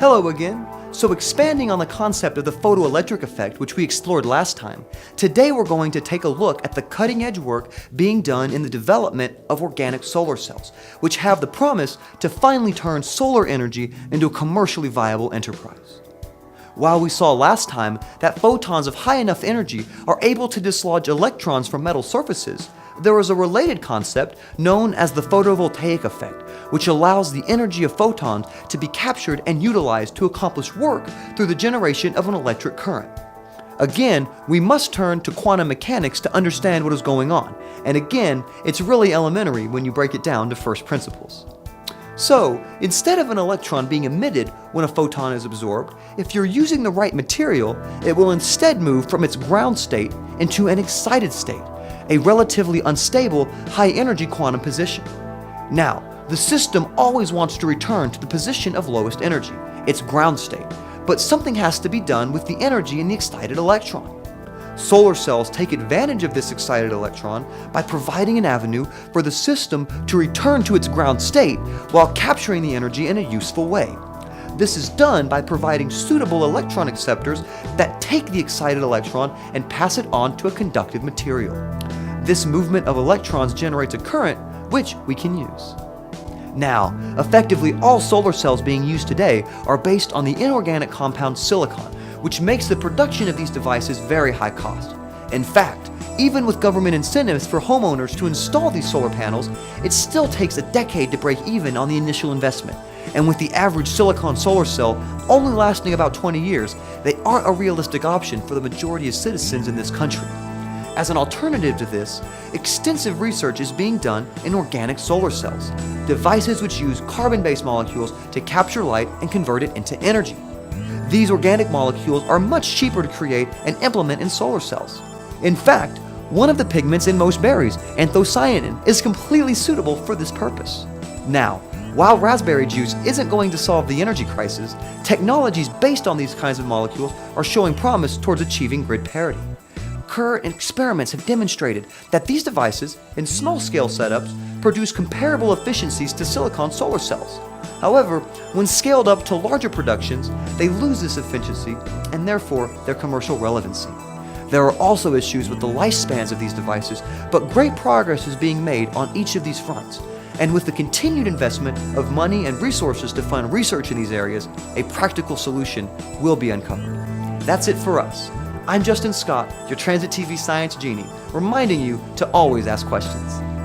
Hello again. So expanding on the concept of the photoelectric effect, which we explored last time, today we're going to take a look at the cutting-edge work being done in the development of organic solar cells, which have the promise to finally turn solar energy into a commercially viable enterprise. While we saw last time that photons of high enough energy are able to dislodge electrons from metal surfaces, there is a related concept known as the photovoltaic effect, which allows the energy of photons to be captured and utilized to accomplish work through the generation of an electric current. Again, we must turn to quantum mechanics to understand what is going on, and again, it's really elementary when you break it down to first principles. So, instead of an electron being emitted when a photon is absorbed, if you're using the right material, it will instead move from its ground state into an excited state, a relatively unstable, high-energy quantum position. Now, the system always wants to return to the position of lowest energy, its ground state, but something has to be done with the energy in the excited electron. Solar cells take advantage of this excited electron by providing an avenue for the system to return to its ground state while capturing the energy in a useful way. This is done by providing suitable electron acceptors that take the excited electron and pass it on to a conductive material. This movement of electrons generates a current which we can use. Now, effectively all solar cells being used today are based on the inorganic compound silicon, which makes the production of these devices very high cost. In fact, even with government incentives for homeowners to install these solar panels, it still takes a decade to break even on the initial investment. And with the average silicon solar cell only lasting about 20 years, they aren't a realistic option for the majority of citizens in this country. As an alternative to this, extensive research is being done in organic solar cells, devices which use carbon-based molecules to capture light and convert it into energy. These organic molecules are much cheaper to create and implement in solar cells. In fact, one of the pigments in most berries, anthocyanin, is completely suitable for this purpose. Now, while raspberry juice isn't going to solve the energy crisis, technologies based on these kinds of molecules are showing promise towards achieving grid parity. Current experiments have demonstrated that these devices, in small-scale setups, produce comparable efficiencies to silicon solar cells. However, when scaled up to larger productions, they lose this efficiency and therefore their commercial relevancy. There are also issues with the lifespans of these devices, but great progress is being made on each of these fronts. And with the continued investment of money and resources to fund research in these areas, a practical solution will be uncovered. That's it for us. I'm Justin Scott, your Transit TV Science Genie, reminding you to always ask questions.